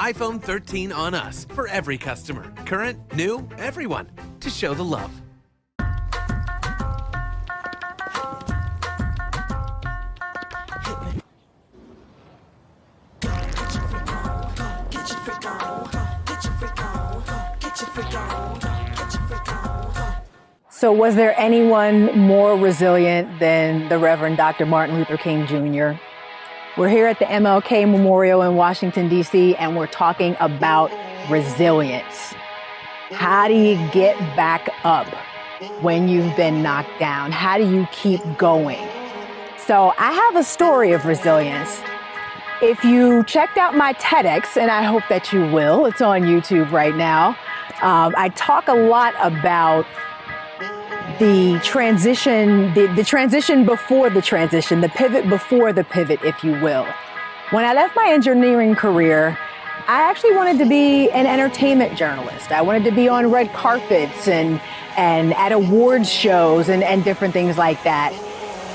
iPhone 13 on us for every customer. Current, new, everyone. To show the love. So was there anyone more resilient than the Reverend Dr. Martin Luther King Jr.? We're here at the MLK Memorial in Washington, D.C., and we're talking about resilience. How do you get back up when you've been knocked down? How do you keep going? So I have a story of resilience. If you checked out my TEDx, and I hope that you will, it's on YouTube right now, I talk a lot about the transition, the transition before the transition, the pivot before the pivot, if you will. When I left my engineering career, I actually wanted to be an entertainment journalist. I wanted to be on red carpets and at awards shows and different things like that.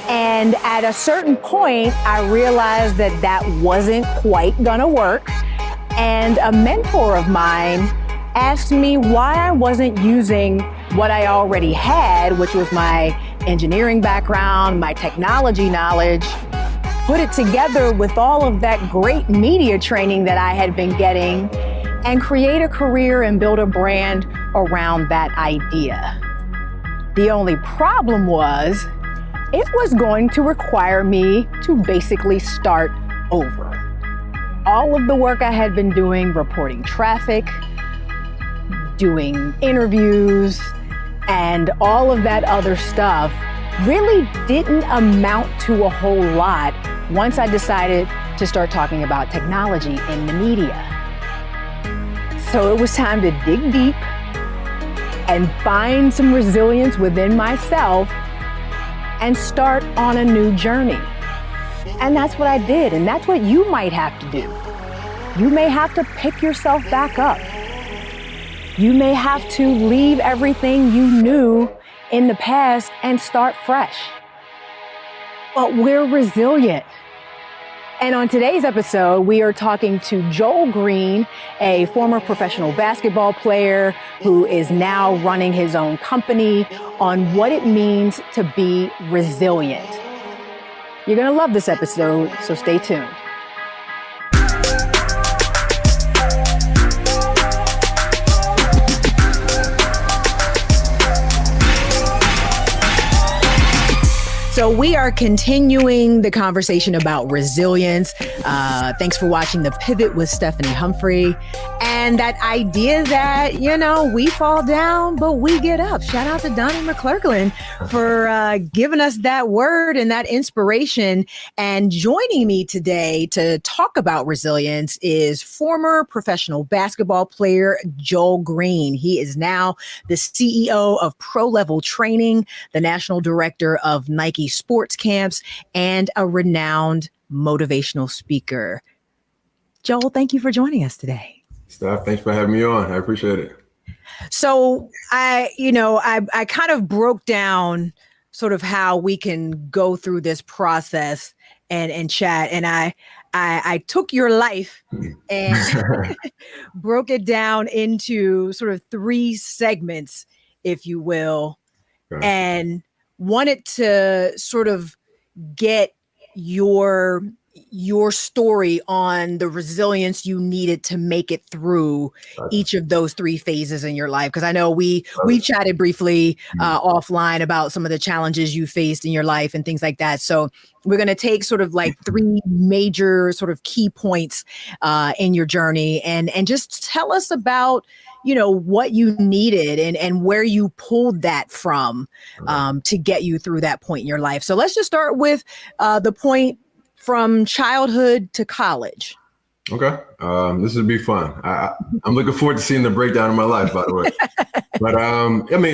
And at a certain point, I realized that that wasn't quite gonna work. And a mentor of mine asked me why I wasn't using what I already had, which was my engineering background, my technology knowledge, put it together with all of that great media training that I had been getting, and create a career and build a brand around that idea. The only problem was, it was going to require me to basically start over. All of the work I had been doing, reporting traffic, doing interviews, and all of that other stuff really didn't amount to a whole lot once I decided to start talking about technology in the media. So it was time to dig deep and find some resilience within myself and start on a new journey. And that's what I did, and that's what you might have to do. You may have to pick yourself back up. You may have to leave everything you knew in the past and start fresh. But we're resilient. And on today's episode, we are talking to Joel Greene, a former professional basketball player who is now running his own company, on what it means to be resilient. You're going to love this episode, so stay tuned. So we are continuing the conversation about resilience. Thanks for watching The Pivot with Stephanie Humphrey. And that idea that, we fall down, but we get up. Shout out to Donnie McClurkin for giving us that word and that inspiration. And joining me today to talk about resilience is former professional basketball player Joel Greene. He is now the CEO of Pro Level Training, the national director of Nike sports camps, and a renowned motivational speaker. Joel, thank you for joining us today. Steph, thanks for having me on. I appreciate it. So I kind of broke down sort of how we can go through this process and chat. And I took your life and broke it down into sort of 3 segments, if you will, okay, and wanted to sort of get your story on the resilience you needed to make it through each of those 3 phases in your life. Because I know we've chatted briefly offline about some of the challenges you faced in your life and things like that. So we're going to take sort of like 3 major sort of key points in your journey and just tell us about what you needed and where you pulled that from to get you through that point in your life. So let's just start with the point from childhood to college. Okay. This would be fun. I'm looking forward to seeing the breakdown of my life, by the way. But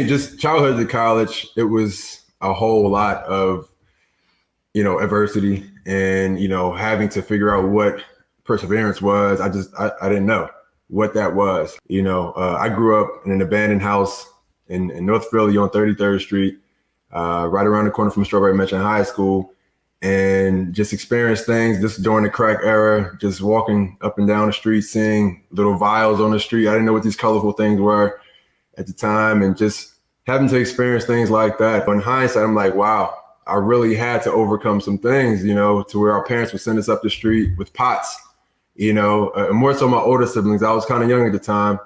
just childhood to college, it was a whole lot of, adversity and, having to figure out what perseverance was. I didn't know what that was. I grew up in an abandoned house in North Philly on 33rd Street, right around the corner from Strawberry Mansion High School. and just experience things. This during the crack era, just walking up and down the street, seeing little vials on the street. I didn't know what these colorful things were at the time, and just having to experience things like that. But in hindsight, I'm like, wow, I really had to overcome some things, to where our parents would send us up the street with pots, and more so my older siblings. I was kind of young at the time,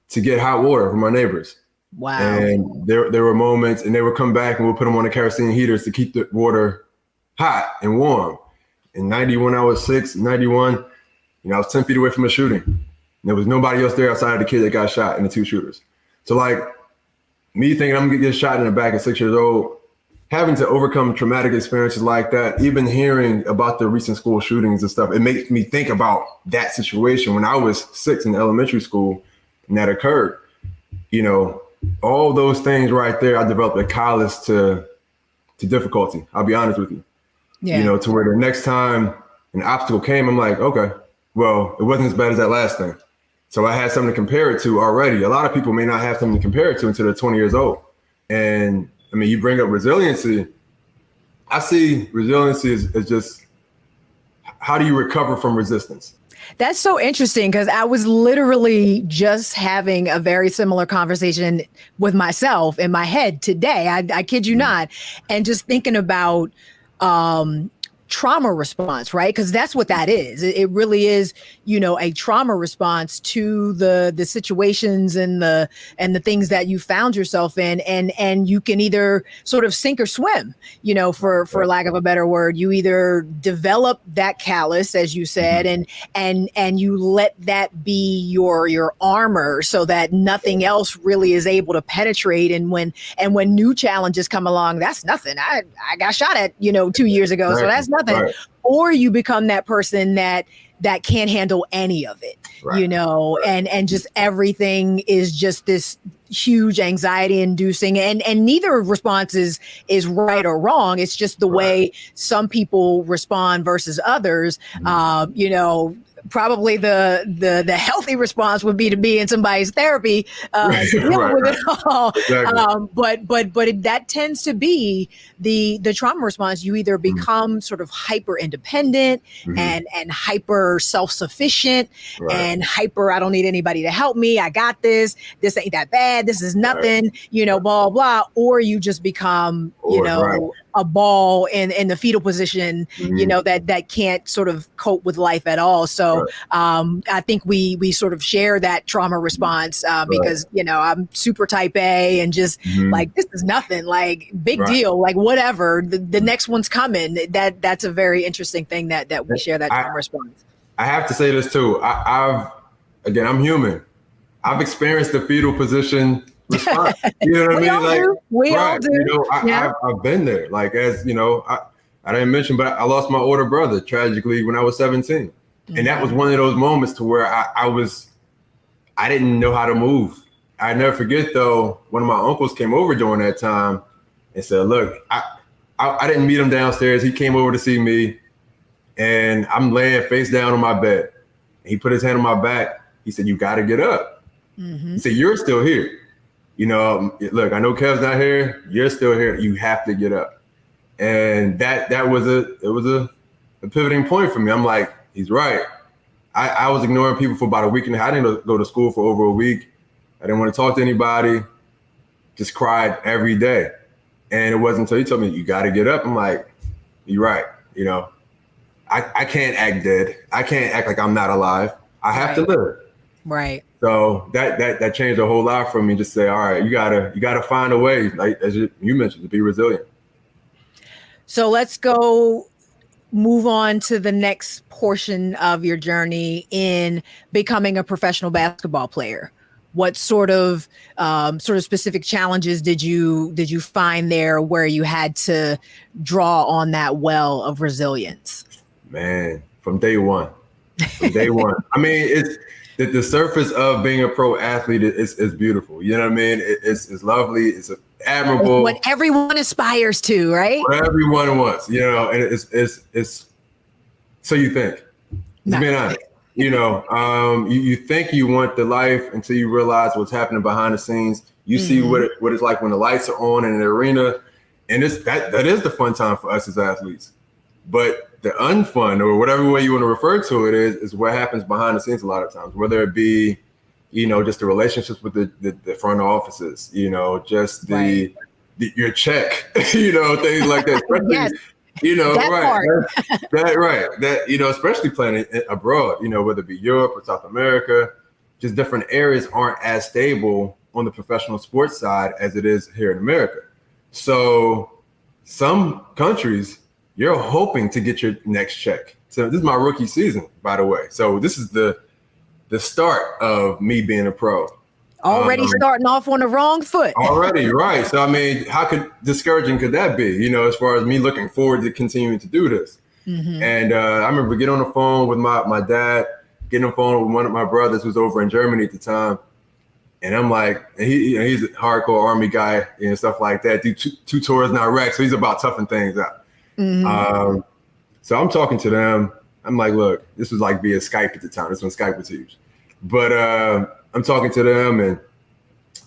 to get hot water from our neighbors. Wow. And there were moments, and they would come back and we'll put them on the kerosene heaters to keep the water hot and warm. In 90, when I was 6, 91, I was 10 feet away from a shooting. And there was nobody else there outside of the kid that got shot and the 2 shooters. So like me thinking I'm gonna get shot in the back at 6 years old, having to overcome traumatic experiences like that, even hearing about the recent school shootings and stuff, it makes me think about that situation when I was 6 in elementary school and that occurred. All those things right there, I developed a callous to difficulty. I'll be honest with you. Yeah. To where the next time an obstacle came, I'm like, okay, well, it wasn't as bad as that last thing. So I had something to compare it to already. A lot of people may not have something to compare it to until they're 20 years old. And I mean, you bring up resiliency. I see resiliency as just, how do you recover from resistance? That's so interesting, because I was literally just having a very similar conversation with myself in my head today. I kid you not. And just thinking about trauma response, right? Because that's what that is. It really is, a trauma response to the situations and the things that you found yourself in, and you can either sort of sink or swim, for lack of a better word. You either develop that callus, as you said, and you let that be your armor, so that nothing else really is able to penetrate. And when new challenges come along, that's nothing. I got shot at 2 years ago, so that's nothing. Right. Or you become that person that can't handle any of it, right. and just everything is just this huge anxiety inducing, and neither response is right or wrong. It's just the way some people respond versus others. Probably the healthy response would be to be in somebody's therapy, dealing with it all. Exactly. But that tends to be the trauma response. You either become sort of hyper independent and hyper self-sufficient and hyper, I don't need anybody to help me. I got this. This ain't that bad. This is nothing, blah, blah. Or you just become, a ball in the fetal position, that can't sort of cope with life at all. So I think we sort of share that trauma response because, I'm super type A and just like, this is nothing, like big deal, like whatever, the next one's coming. That's a very interesting thing that we share that trauma response. I have to say this too. I'm human. I've experienced the fetal position response. You know what I mean? We all do. I've been there. Like, as I didn't mention, but I lost my older brother tragically when I was 17. And that was one of those moments to where I didn't know how to move. I never forget though, one of my uncles came over during that time and said, look, I didn't meet him downstairs. He came over to see me and I'm laying face down on my bed. He put his hand on my back. He said, you got to get up. He said, you're still here. Look, I know Kev's not here. You're still here. You have to get up. And that was a pivoting point for me. I'm like, he's right. I was ignoring people for about a week and a half. I didn't go to school for over a week. I didn't want to talk to anybody. Just cried every day. And it wasn't until he told me, you got to get up. I'm like, you're right. I can't act dead. I can't act like I'm not alive. I have to live. Right. So that changed a whole lot for me. Just say, all right, you gotta find a way, like as you mentioned, to be resilient. So let's move on to the next portion of your journey in becoming a professional basketball player. What sort of specific challenges did you find there where you had to draw on that well of resilience? Man, from day one. I mean, it's the surface of being a pro athlete is beautiful. You know what I mean? It's lovely. It's admirable. What everyone aspires to, right? What everyone wants, and it's so you think. Just being honest. You think you want the life until you realize what's happening behind the scenes. You see what it's like when the lights are on in the arena, and that is the fun time for us as athletes. But the unfun, or whatever way you want to refer to it, is what happens behind the scenes a lot of times, whether it be, just the relationships with the front offices, just your check, things like that. Especially, Yes. That right. That right. That, especially playing abroad, whether it be Europe or South America, just different areas aren't as stable on the professional sports side as it is here in America. So some countries, you're hoping to get your next check. So this is my rookie season, by the way. So this is the start of me being a pro. Already starting off on the wrong foot. Already, right. So, how discouraging could that be, as far as me looking forward to continuing to do this? Mm-hmm. And I remember getting on the phone with my dad, getting on the phone with one of my brothers who's over in Germany at the time. And I'm like, he's a hardcore Army guy and stuff like that. Do two tours in Iraq, so he's about toughing things out. Mm-hmm. So I'm talking to them. I'm like, look, this was like via Skype at the time. This when Skype was huge. But I'm talking to them and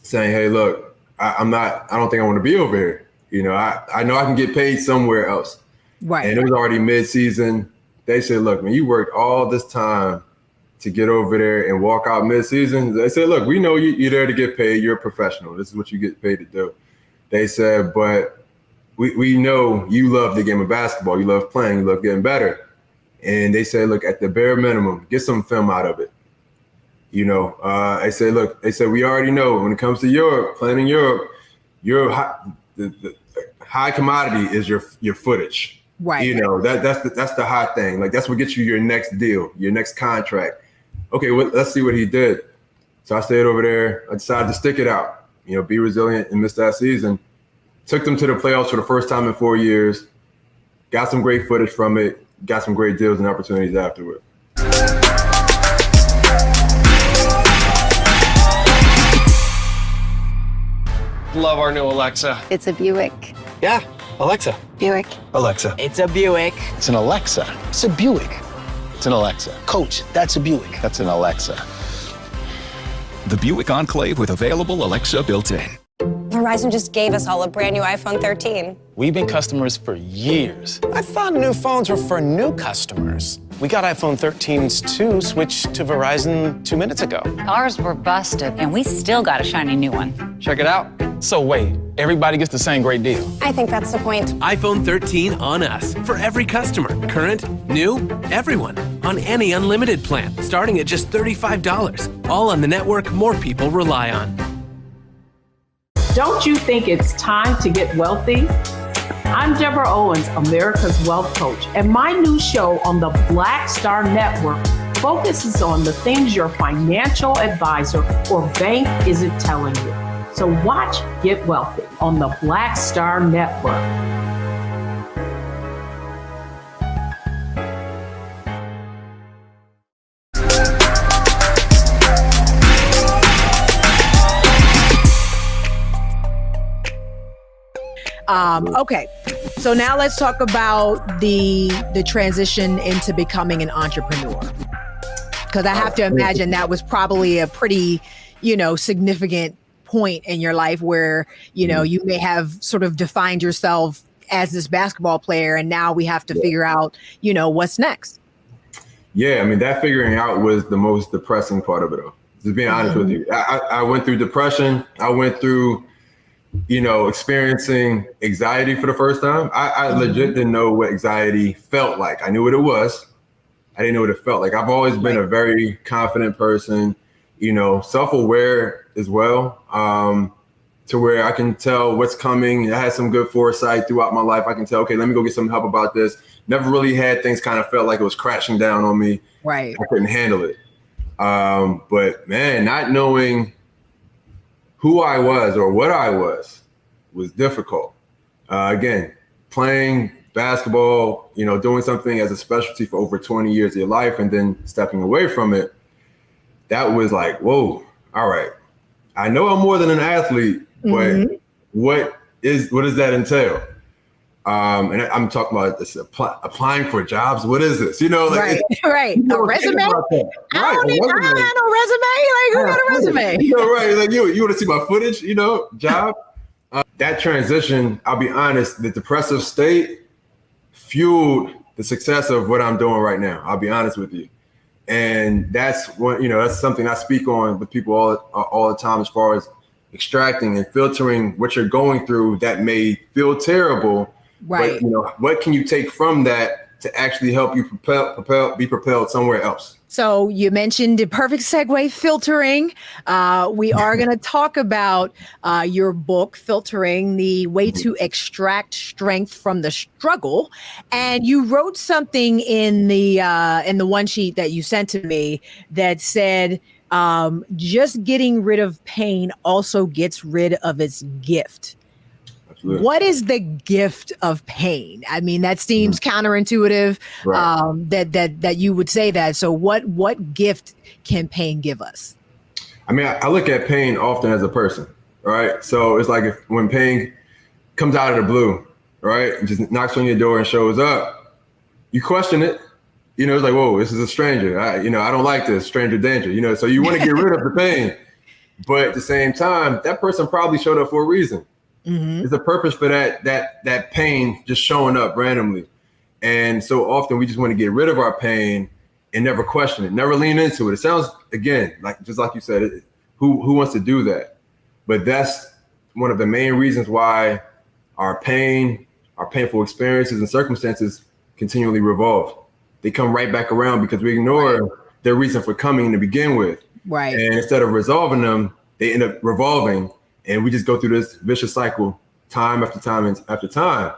saying, hey, look, I don't think I want to be over here. I know I can get paid somewhere else. Right. And it was already mid-season. They said, look, man, you worked all this time to get over there and walk out mid-season. They said, look, we know you're there to get paid. You're a professional. This is what you get paid to do. They said, but we know you love the game of basketball. You love playing. You love getting better. And they said, look, at the bare minimum, get some film out of it. I said, look, we already know when it comes to Europe, playing in Europe, the high commodity is your footage. Right. That's the hot thing. Like, that's what gets you your next deal, your next contract. Okay, let's see what he did. So I stayed over there. I decided to stick it out, be resilient and miss that season. Took them to the playoffs for the first time in 4 years. Got some great footage from it. Got some great deals and opportunities afterward. Love our new Alexa. It's a Buick. Yeah, Alexa. Buick. Alexa. It's a Buick. It's an Alexa. It's a Buick. It's an Alexa. Coach, that's a Buick. That's an Alexa. The Buick Enclave with available Alexa built-in. Verizon just gave us all a brand new iPhone 13. We've been customers for years. I thought new phones were for new customers. We got iPhone 13s too, switched to Verizon 2 minutes ago. Ours were busted, and we still got a shiny new one. Check it out. So wait, everybody gets the same great deal. I think that's the point. iPhone 13 on us for every customer. Current, new, everyone. On any unlimited plan, starting at just $35. All on the network more people rely on. Don't you think it's time to get wealthy? I'm Deborah Owens, America's Wealth Coach, and my new show on the Black Star Network focuses on the things your financial advisor or bank isn't telling you. So watch Get Wealthy on the Black Star Network. Okay, so now let's talk about the transition into becoming an entrepreneur. Because I have to imagine that was probably a pretty, significant point in your life where, you may have sort of defined yourself as this basketball player, and now we have to figure out, what's next. Yeah, that figuring out was the most depressing part of it all. Just being honest with you. I went through depression. I went through experiencing anxiety for the first time. I legit didn't know what anxiety felt like. I knew what it was. I didn't know what it felt like. I've always been a very confident person, self-aware as well, to where I can tell what's coming. I had some good foresight throughout my life. I can tell, okay, let me go get some help about this. Never really had things kind of felt like it was crashing down on me. Right. I couldn't handle it. But man, not knowing who I was or what I was difficult. Again, playing basketball, doing something as a specialty for over 20 years of your life and then stepping away from it, that was like, whoa, all right. I know I'm more than an athlete, but what does that entail? And I'm talking about this applying for jobs. What is this? Right. A resume? I don't need no resume. Like, who got a resume? Right. Like, you want to see my footage, job? That transition, I'll be honest, the depressive state fueled the success of what I'm doing right now. I'll be honest with you. And that's that's something I speak on with people all the time, as far as extracting and filtering what you're going through that may feel terrible. Right. But what can you take from that to actually help you be propelled somewhere else? So you mentioned the perfect segue, filtering. We are going to talk about your book, Filtering, the way to extract strength from the struggle. And you wrote something in the one sheet that you sent to me that said, just getting rid of pain also gets rid of its gift. Absolutely. What is the gift of pain? I mean, that seems counterintuitive, right. that you would say that. So what gift can pain give us? I mean, I look at pain often as a person, right? So it's like when pain comes out of the blue, right, and just knocks on your door and shows up, you question it. It's like, whoa, this is a stranger. I don't like this, stranger danger. So you want to get rid of the pain. But at the same time, that person probably showed up for a reason. Mm-hmm. There's a purpose for that pain just showing up randomly. And so often we just want to get rid of our pain and never question it, never lean into it. It sounds, again, just like you said, who wants to do that? But that's one of the main reasons why our pain, our painful experiences and circumstances continually revolve. They come right back around because we ignore their reason for coming to begin with. Right. And instead of resolving them, they end up revolving. And we just go through this vicious cycle time after time after time.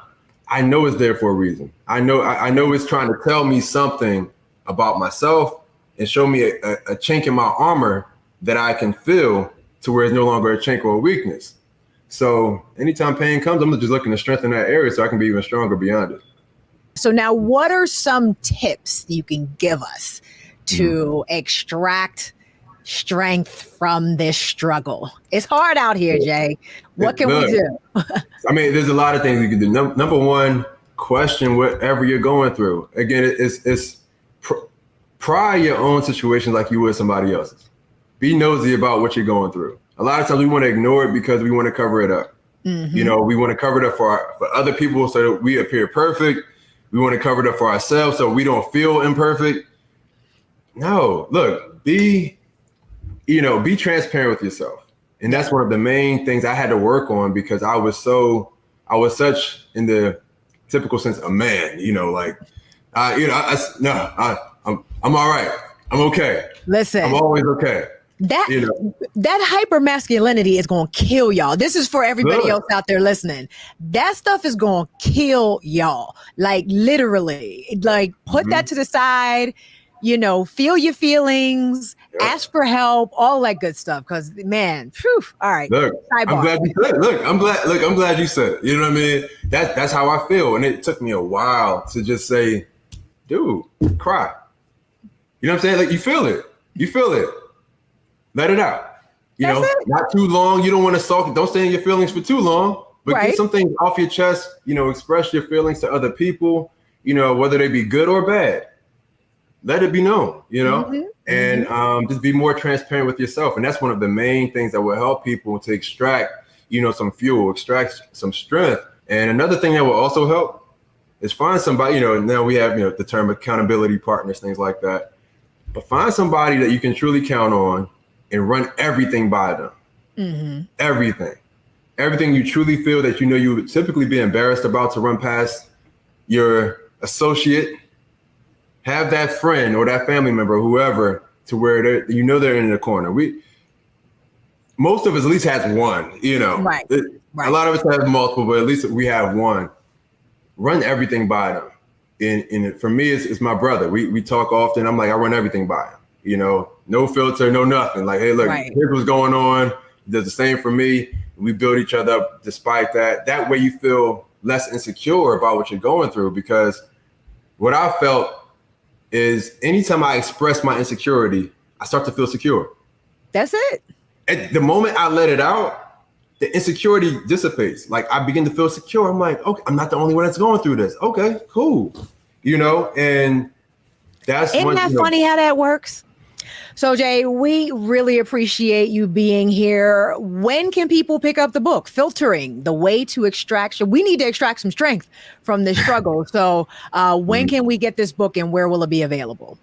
I know it's there for a reason. I know it's trying to tell me something about myself and show me a chink in my armor that I can feel to where it's no longer a chink or a weakness. So anytime pain comes, I'm just looking to strengthen that area so I can be even stronger beyond it. So now what are some tips you can give us to extract strength from this struggle? It's hard out here, Jay. What can we do? I mean, there's a lot of things you can do. Number one, question whatever you're going through. Again, it's pry your own situation like you would somebody else's. Be nosy about what you're going through. A lot of times we want to ignore it because we want to cover it up. Mm-hmm. We want to cover it up for other people so that we appear perfect. We want to cover it up for ourselves so we don't feel imperfect. No, look, be transparent with yourself. And that's one of the main things I had to work on because I was such in the typical sense a man, I'm all right. I'm okay. Listen, I'm always okay. That hyper masculinity is going to kill y'all. This is for everybody else out there listening. That stuff is going to kill y'all. Like literally, put that to the side. Feel your feelings, ask for help, all that good stuff. Because man, all right. Look, I'm glad you said it. I'm glad you said it. You know what I mean? That's how I feel. And it took me a while to just say, dude, cry. You know what I'm saying? Like you feel it. Let it out. Not too long. You don't want to sulk. Don't stay in your feelings for too long. But get some things off your chest. Express your feelings to other people. Whether they be good or bad. Let it be known, and just be more transparent with yourself. And that's one of the main things that will help people to extract, some fuel, extract some strength. And another thing that will also help is find somebody, now we have, the term accountability partners, things like that. But find somebody that you can truly count on and run everything by them. Mm-hmm. Everything you truly feel that you would typically be embarrassed about to run past your associate. Have that friend or that family member, whoever, to where they're in the corner. Most of us at least has one, Right. A lot of us have multiple, but at least we have one. Run everything by them. And for me, it's my brother. We talk often. I'm like, I run everything by him. No filter, no nothing. Like, hey, look, here's what's going on. He does the same for me. We build each other up despite that. That way you feel less insecure about what you're going through, because what I felt is anytime I express my insecurity, I start to feel secure. That's it. At the moment I let it out, the insecurity dissipates. Like I begin to feel secure. I'm like, okay, I'm not the only one that's going through this. Okay, cool. And that's Isn't that funny how that works? So, Jay, we really appreciate you being here. When can people pick up the book, Filtering, The Way to Extraction? We need to extract some strength from this struggle. So when can we get this book and where will it be available?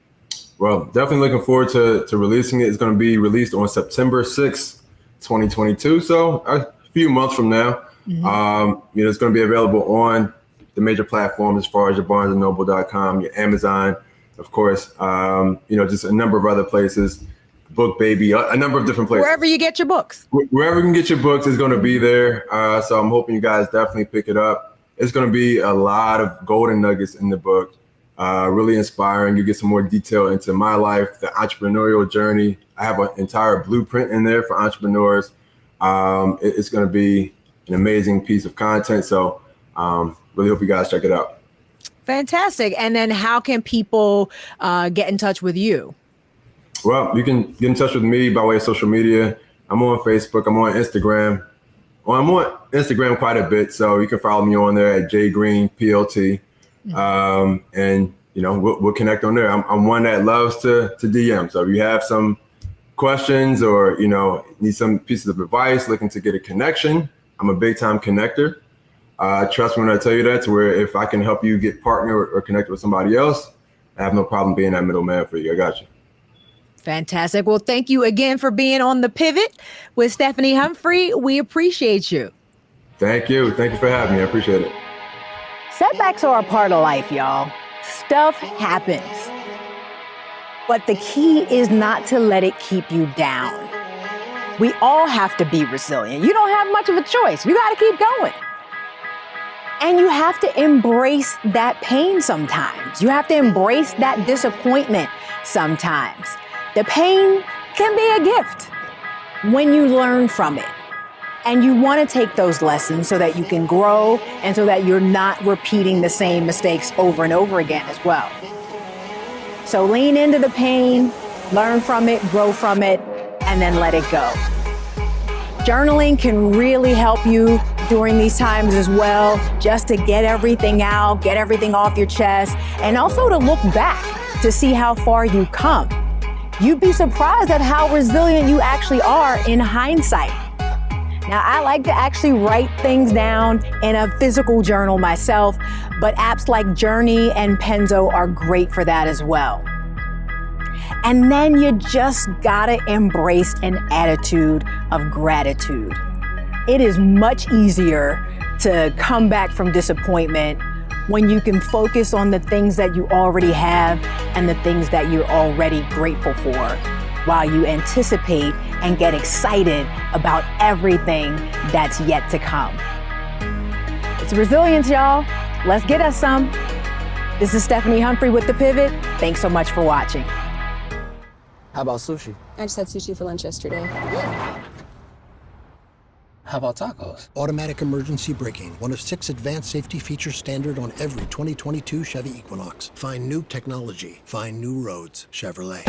Well, definitely looking forward to releasing it. It's going to be released on September 6th, 2022. So a few months from now. It's going to be available on the major platforms as far as your BarnesandNoble.com, your Amazon, of course, just a number of other places, Book Baby, a number of different places. Wherever you get your books. Wherever you can get your books is going to be there. So I'm hoping you guys definitely pick it up. It's going to be a lot of golden nuggets in the book, really inspiring. You get some more detail into my life, the entrepreneurial journey. I have an entire blueprint in there for entrepreneurs. It's going to be an amazing piece of content. So really hope you guys check it out. Fantastic. And then how can people get in touch with you? Well, you can get in touch with me by way of social media. I'm on Facebook. I'm on Instagram. Well, I'm on Instagram quite a bit. So you can follow me on there at JGreenePLT. And, we'll connect on there. I'm one that loves to DM. So if you have some questions or, need some pieces of advice, looking to get a connection, I'm a big time connector. Trust me when I tell you that, to where if I can help you get partnered or connected with somebody else, I have no problem being that middleman for you. I got you. Fantastic. Well, thank you again for being on The Pivot with Stephanie Humphrey. We appreciate you. Thank you. Thank you for having me. I appreciate it. Setbacks are a part of life, y'all. Stuff happens. But the key is not to let it keep you down. We all have to be resilient. You don't have much of a choice. You got to keep going. And you have to embrace that pain sometimes. You have to embrace that disappointment sometimes. The pain can be a gift when you learn from it. And you want to take those lessons so that you can grow and so that you're not repeating the same mistakes over and over again as well. So lean into the pain, learn from it, grow from it, and then let it go. Journaling can really help you during these times as well, just to get everything out, get everything off your chest, and also to look back to see how far you come. You'd be surprised at how resilient you actually are in hindsight. Now, I like to actually write things down in a physical journal myself, but apps like Journey and Penzo are great for that as well. And then you just gotta embrace an attitude of gratitude. It is much easier to come back from disappointment when you can focus on the things that you already have and the things that you're already grateful for, while you anticipate and get excited about everything that's yet to come. It's resilience, y'all. Let's get us some. This is Stephanie Humphrey with The Pivot. Thanks so much for watching. How about sushi? I just had sushi for lunch yesterday. How about tacos? Automatic emergency braking, one of 6 advanced safety features standard on every 2022 Chevy Equinox. Find new technology. Find new roads. Chevrolet.